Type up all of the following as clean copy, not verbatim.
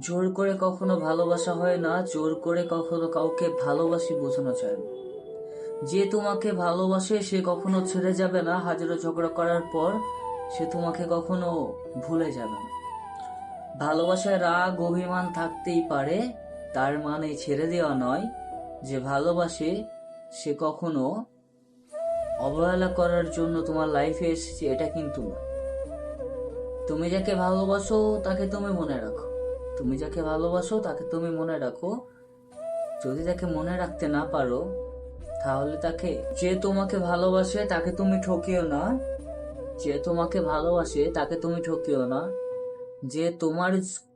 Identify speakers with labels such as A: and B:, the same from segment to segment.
A: জোর করে কখনো ভালোবাসা হয় না, জোর করে কখনো কাউকে ভালোবাসি বোঝানো যায় না। যে তোমাকে ভালোবাসে সে কখনো ছেড়ে যাবে না, হাজারো ঝগড়া করার পর সে তোমাকে কখনো ভুলে যাবে না। ভালোবাসায় রাগ অভিমান থাকতেই পারে, তার মানে ছেড়ে দেওয়া নয়। যে ভালোবাসে সে কখনো অবহেলা করার জন্য তোমার লাইফে এসেছে এটা কিন্তু না। তুমি যাকে ভালোবাসো তাকে তুমি মনে রাখো, তুমি যাকে ভালোবাসো তাকে তুমি মনে রাখো। যদি তাকে মনে রাখতে না পারো তাহলে তাকে, যে তোমাকে ভালোবাসে তাকে তুমি ঠকিও না, যে তোমাকে ভালোবাসে তাকে তুমি ঠকিও না। যে তোমার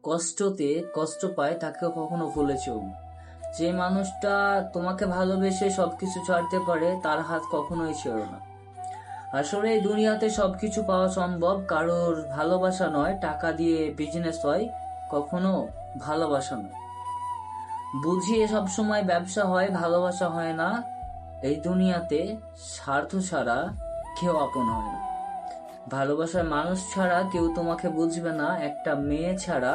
A: কষ্টতে কষ্ট পায় তাকে কখনো ভুলে যেও না। যে মানুষটা তোমাকে ভালোবেসে সবকিছু ছাড়তে পারে তার হাত কখনোই ছেড়ো না। আসলে এই দুনিয়াতে সবকিছু পাওয়া সম্ভব, কারোর ভালোবাসা নয়। টাকা দিয়ে বিজনেস হয়, কখনো ভালোবাসা নয়। বুঝিয়ে সবসময় ব্যবসা হয়, ভালোবাসা হয় না। এই দুনিয়াতে স্বার্থ ছাড়া কেউ আপন হয় না। ভালোবাসার মানুষ ছাড়া কেউ তোমাকে বুঝবে না। একটা মেয়ে ছাড়া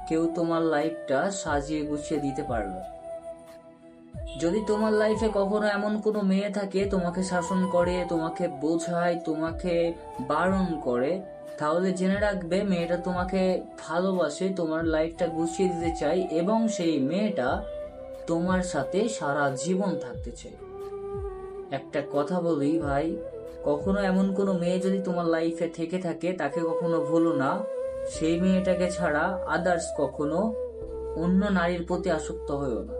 A: কেউ তোমার লাইফটা সাজিয়ে গুছিয়ে দিতে পারবে। যদি তোমার লাইফে কখনো এমন কোনো মেয়ে থাকে তোমাকে শাসন করে, তোমাকে বোঝায়, তোমাকে বারণ করে, তাহলে জেনে রাখবে মেয়েটা তোমাকে ভালোবাসে, তোমার লাইফটা গুছিয়ে দিতে চায় এবং সেই মেয়েটা তোমার সাথে সারা জীবন থাকতে চায়। একটা কথা বলি ভাই, কখনো এমন কোনো মেয়ে যদি তোমার লাইফে থেকে থাকে তাকে কখনো ভুলো না। সেই মেয়েটাকে ছাড়া আদার্স কখনো অন্য নারীর প্রতি আসক্ত হয়েও না।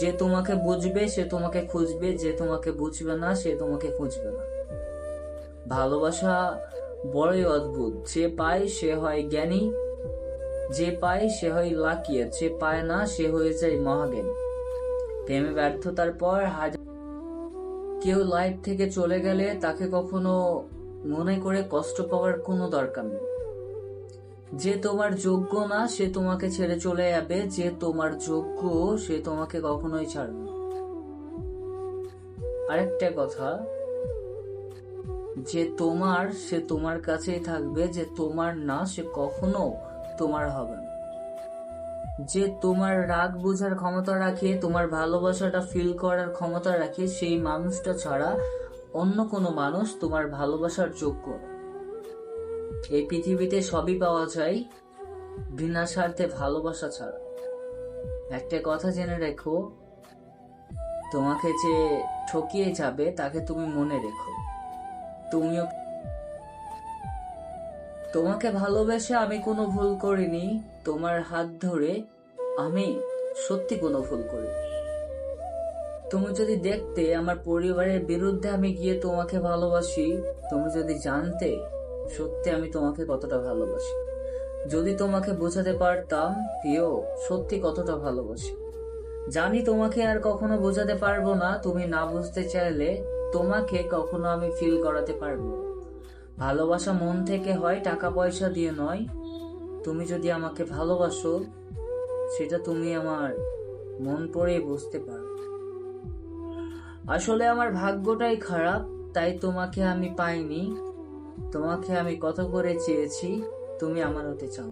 A: যে তোমাকে বুঝবে সে তোমাকে খুঁজবে, যে তোমাকে বুঝবে না সে তোমাকে খুঁজবে না। ভালোবাসা বড়ই অদ্ভুত। যে পায় সে হয় জ্ঞানী, যে পায় সে হয় লাকি, যে পায় না সে হয়ে যায় মহাজ্ঞানী। প্রেমে ব্যর্থতার পর কেউ লাইফ থেকে চলে গেলে তাকে কখনো মনে করে কষ্ট পাওয়ার কোনো দরকার নেই। যে তোমার যোগ্য না সে তোমাকে ছেড়ে চলে যাবে, যে তোমার যোগ্য সে তোমাকে কখনোই ছাড়বে না। আরেকটা কথা, যে তোমার সে তোমার কাছেই থাকবে, যে তোমার না সে কখনো তোমার হবে না। যে তোমার রাগ বোঝার ক্ষমতা রাখে, তোমার ভালোবাসাটা ফিল করার ক্ষমতা রাখে, সেই মানুষটা ছাড়া অন্য কোনো মানুষ তোমার ভালোবাসার যোগ্য না। এই পৃথিবীতে সবই পাওয়া যায় বিনা স্বার্থে ভালোবাসা ছাড়া। একটা কথা জেনে রেখো, তোমাকে যে ঠকিয়ে যাবে তাকে তুমি মনে রেখো। তুমিও, তোমাকে ভালোবেসে আমি কোনো ভুল করিনি, তোমার হাত ধরে আমি সত্যি কোনো ভুল করিনি। তুমি যদি দেখতে আমার পরিবারের বিরুদ্ধে আমি গিয়ে তোমাকে ভালোবাসি, তুমি যদি জানতে সত্যি আমি তোমাকে কতটা ভালোবাসি। যদি তোমাকে বোঝাতে পারতাম প্রিয় সত্যি কতটা ভালোবাসি। জানি তোমাকে আর কখনো বোঝাতে পারবো না, তুমি না বুঝতে চাইলে তোমাকে কখনো আমি ফিল করাতে পারবো না। ভালোবাসা মন থেকে হয়, টাকা পয়সা দিয়ে নয়। তুমি যদি আমাকে ভালোবাসো সেটা তুমি আমার মন পড়ে বুঝতে পারো। আসলে আমার ভাগ্যটাই খারাপ, তাই তোমাকে আমি পাইনি। তোমাকে আমি কত করে চেয়েছি, তুমি আমার হতে চাও।